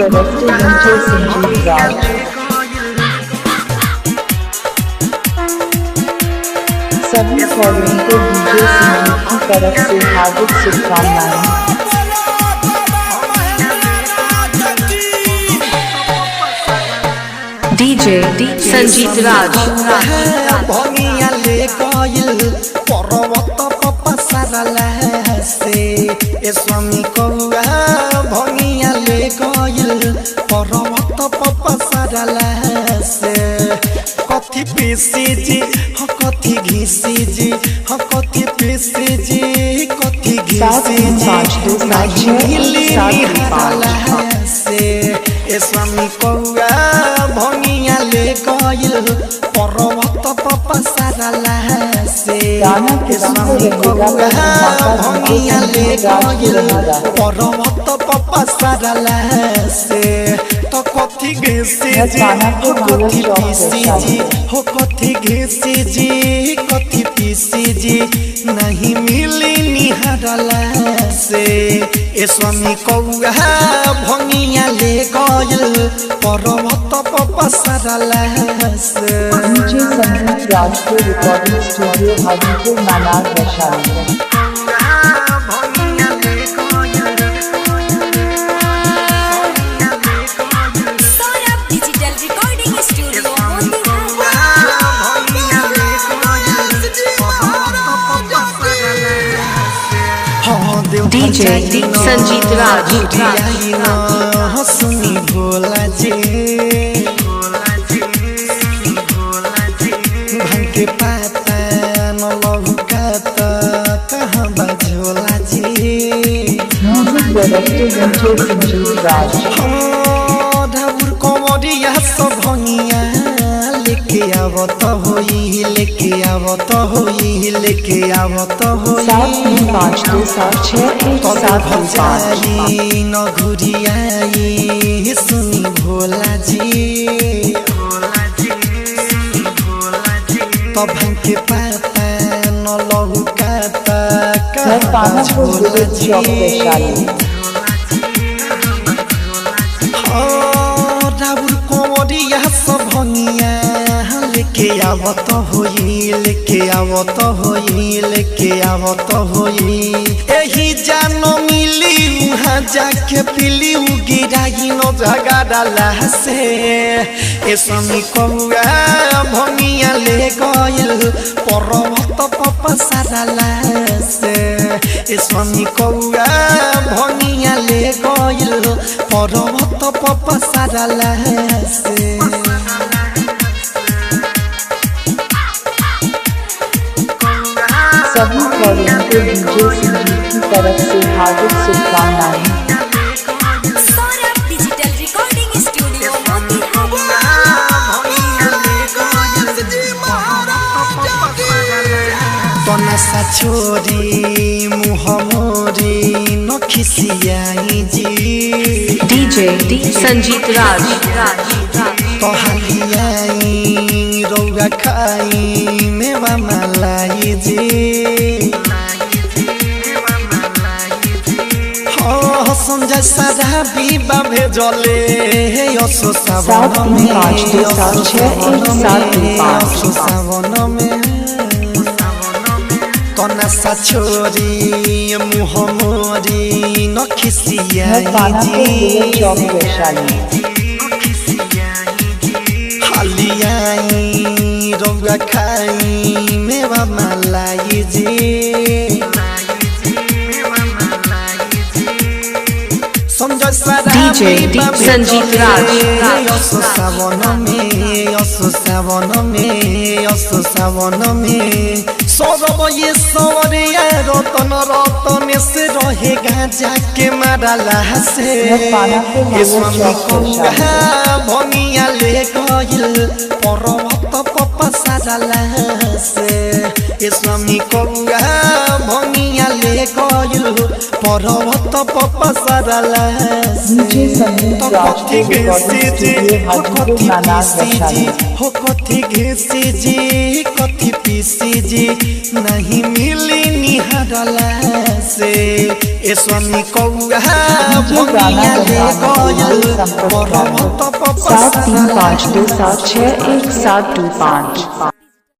Director Winter Sanjeev Raj. सभी following को DJ Sanjeev की तरफ से हार्दिक शुभकामनाएं। डीजे संजीव राज। भंगिया ले गइल पर्वत पपसरला से ए स्वामी कौआ भंगिया ले गइल पर्वत पपसरला से कथी पीसी जी हो कथी घिसी जी हो कथी पीसी जी कथी घिसी जी से ए स्वामी कौआ भंगिया ले गइल पर्वत पपसरला से ए स्वामी कौआ भंगिया ले गइल पर्वत पपसरला से तो कथी घिसी जी हो कथी पीसी जी हो कथी घिसी जी कथी पीसी जी नहीं मिली निहारला से ए स्वामी कौआ भंगिया ले गइल पर्वत पपसरला से। डीजे संजीव राज के रिकॉर्डिंग स्टूडियो हाजीपुर मनार वैशाली। डीजे संजीव राज। सुनी भोला जी भांग के पाता न लहुकाता कहाँ बझोला जी। म्यूजिक डायरेक्टर विंटर संजीव राज। ढाबुर कमरिया सब भंगिया लेके आवत होई लेके आवत होई लेके आवत होई 73527617 न घुरियाई सुनी भोला जी तो भांग के पाता न लहुकाता कहाँ भोला जी। ढाबुर कमरिया सब भंगिया लेके आवत होई लेके आवत होई लेके आवत होई एही जानो मिली उहाँ जाके पिली गिराई न झगड़ला से ए स्वामी कौआ भंगिया ले गइल पर्वत पपसरला से ए स्वामी कौआ भंगिया ले गइल पर्वत पपसरला से। सभी फॉलोइंग को डीजे संजीव की तरफ से हार्दिक शुभकामनाएं। डिजिटल रिकॉर्डिंग स्टूडियो तनसा छोरी मुह मोरी नखिसियाई जी। डीजे संजीव राज। तोहलियाई रौआ खाई मेवा मलाई जी। संजय साधा बीबा भेजले असो सावन में तनसा छोरी मुह मोरी नखिसियाई जी। हलियाई रौआ खाई मेवा मलाई जी। डीजे संजीव राज। सावन में सौरभ ये सौरिया रतन रतन से रहे गांजा के मारला से ए स्वामी कौआ भंगिया ले गइल पर्वत पपसरला से ए स्वामी कौआ भंगिया ले गइल पर्वत पपसरला से। संजीव राज के रिकॉर्डिंग स्टूडियो हाजीपुर मनार वैशाली। हो कथी घिसी जी कथी पीसी जी नहीं मिली निहारला से से ए स्वामी कौआ डीजे गाना भंगिया ले गयल संपर्क परम तप 7352761725।